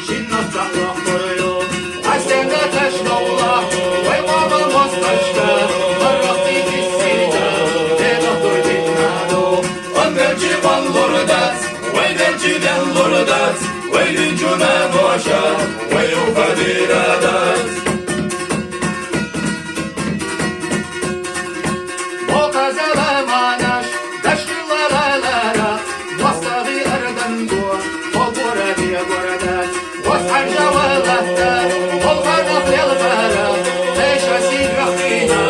شنطة وقريو عالسنة تشنولا ويماما مصطشكا مرقتي في السيدة لنقضي بتنادو أمرجي باللوردات ويدنجي دلوردات ويدنجونا موشا ويوفاديرادات زلمانش دشت لالارا وسطي أردنجو وبورا بيا بوردات وسحر جوالته والغرنا في الغرا ليش أسيد رخينا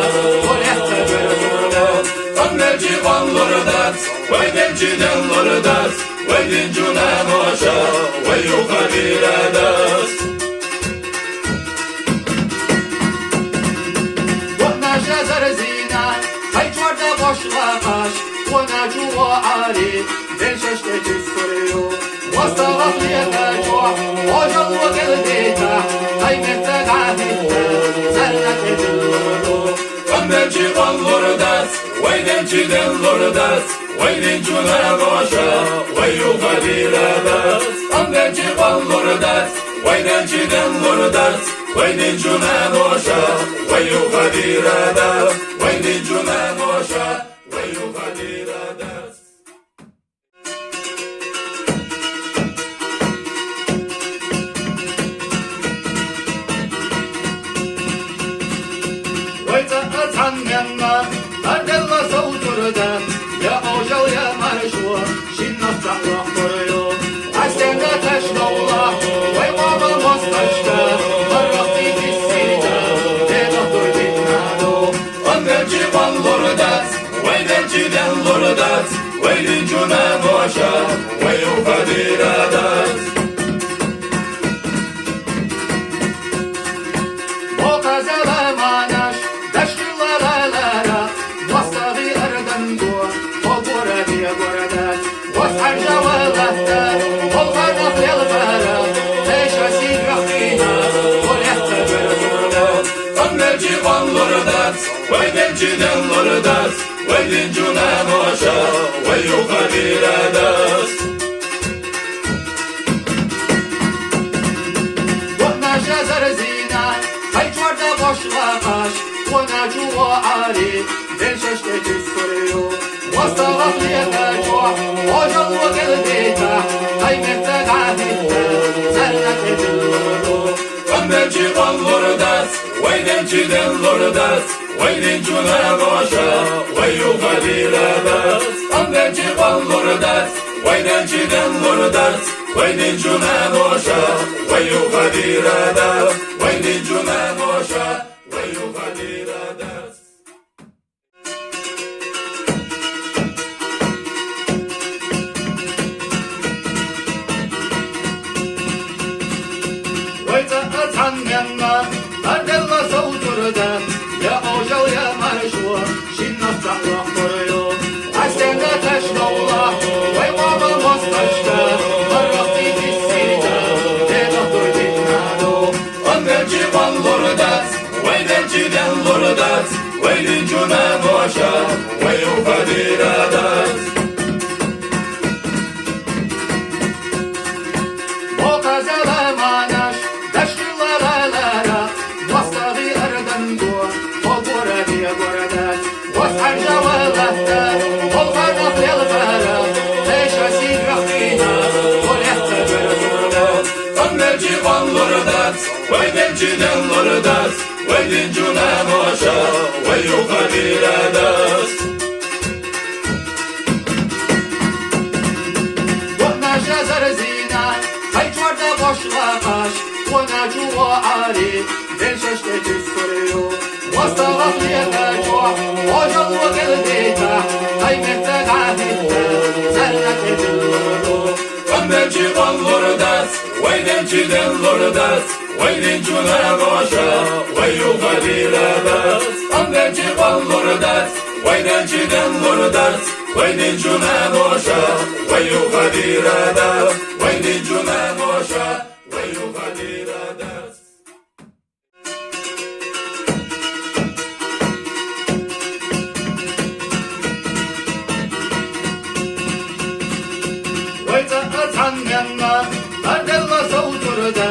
وليحتبر بوردات أمرجي باللوردات ويدنجي دلوردات ويدنجونا موشا ويوفاديرادات وناشا زرزينا هيتورد boşlamaş Konacu o ari Ben şaştaki soruyu Vastavak liyakacu Ocalı o geldita Kaymette gafette Zerrak ediluru Ömberci ballurdas Veydenci dellurdas Veydencu ne boşa Veyukadiradas Ömberci ballurdas Veydenci dellurdas Veydencu ne boşa Veyukadiradas Veydencu ne boşa Veyukadiradas Veyta atan yanma Ardella savturda Ya ocal ya marşu Şinnafta kuruyu Asena taşnavla Vey mama mostaşka Marrakti kissida Denoktur bitnado Ömberci ballurdas Veydenci dellurdas Veydencu ne boşa Veyukadiradas Boka zalamaş Deşti lalalara Vastavi Erdengu Obura diye buradas Vashar javalahta Volgana filgara Leş asid rahina Volehtaber buradas Ömberci ballurdas Veydenci dellurdas Veydencu ne boşa Veyukadiradas وناشا زرزينا هيتورد boşlamaş Konacu o ari Ben şaştaki soruyu Vastavak liyakacu Ocalı o geldita Kaymette gafette Zerrak ediluru Ömberci ballurdas Veydenci dellurdas Veydencu ne boşa Veyukadiradas Ömberci ballurdas Veydenci dellurdas Veydencu ne boşa Veyukadiradas Veydencu ne boşa Veyukadiradas Veyta atan yanma Ardella savturda Ya ocal ya marşu Şinnafta kuruyu Asena taşnavla Vey mama mostaşka Marrakti kissida Denoktur bitnado Ömberci ballurdas Veydenci dellurdas Veydencu ne boşa Veyukadiradas Boka zalamaş Deşti lalalara Vastavi Erdengu Obura diye buradas Vashar javalahta Volgana filgara Leş asid rahina Volehtaber buradas Ömberci ballurdas Veydenci dellurdas Veydencu ne boşa Veyukadiradas وناشا زرزينا هيتورد boşlamaş Konacu o ari Ben şaştaki soruyu Vastavak liyakacu Ocalı o geldita Kaymette gafette Zerrak ediluru Ömberci ballurdas Veydenci dellurdas Veydencu ne boşa Veyukadiradas Ömberci ballurdas Veydenci dellurdas Veydencu ne boşa Veyukadiradas Veydencu ne boşa Veyukadiradas Veyta atan yanma Ardella savturda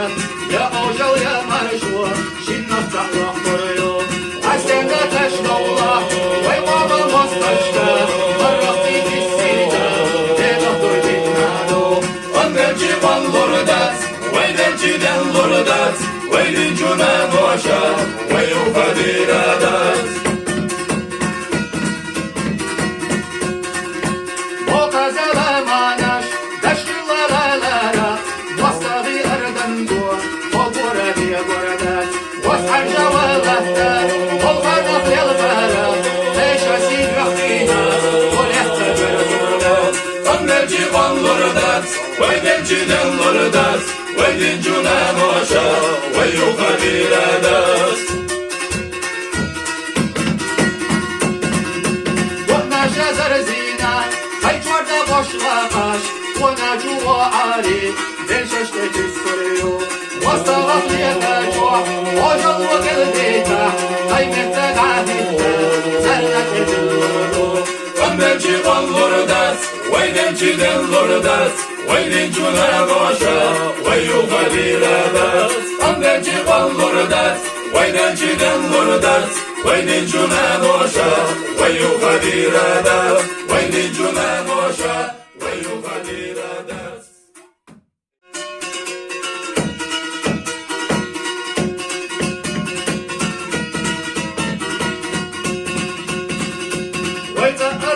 باشا ويو خبيرة دست وانا شزر زينة هاي جورد boşlamaş ona juva ari den şaştaki soruyor واستغط يتجوع وجل وقلبيته هاي متقعدته سلك الجلو وندنجي والله دست ويدنجي دلور دست ويدنجو نباشا ويو غدير دست وندنجي والله دست ويدنجي دلور دست ويدنجو نباشا ويو غدير دست ويدنجو نباشا ويو غدير دست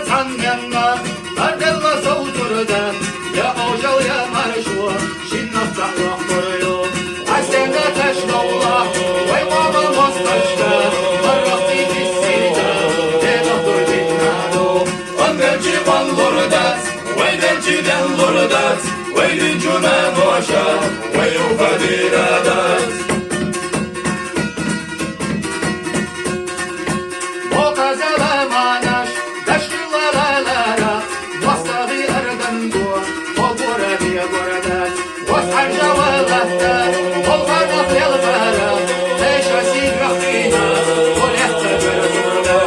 Tangenna, Ardella Sauturda, Ya Ojal Ya Marshu, Shinafta Royo, Asena Tashnola, Way Mama Mostashka, Marati Sita, Deva Turjinado, Angaji Van Lordas, Waydenji Dan Lordas, Waydinjuna Mosha, Wayu Vadiradas. Mokazala Manash, Dashkilara, Wasabi Ardango, Obora Via Boradas, Wasarja Walata, Olvana Pelvara, Tesha Sigrafina, Oleta Verda,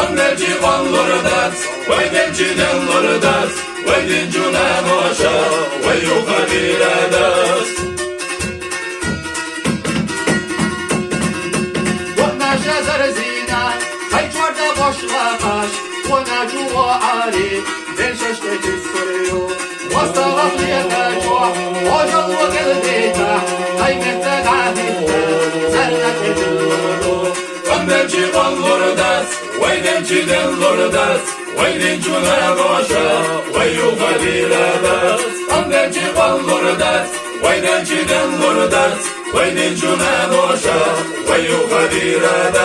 Angaji Van Lordas, Waydenji Dan Lordas, Waydinjuna Mosha, Wayu Vadiradas. Wana Shazar Zina, Hay Jorda Boşlamaş, ona juva ari den şaştaki soruyor واستغط يتجوع وجل وقلبيته هاي متقعدته سلك الجلو وندنجي والله دست ويدنجي دلور دست ويدنجو نباشا ويو غدير دست وندنجي والله دست ويدنجي دلور دست ويدنجو نباشا ويو غدير دست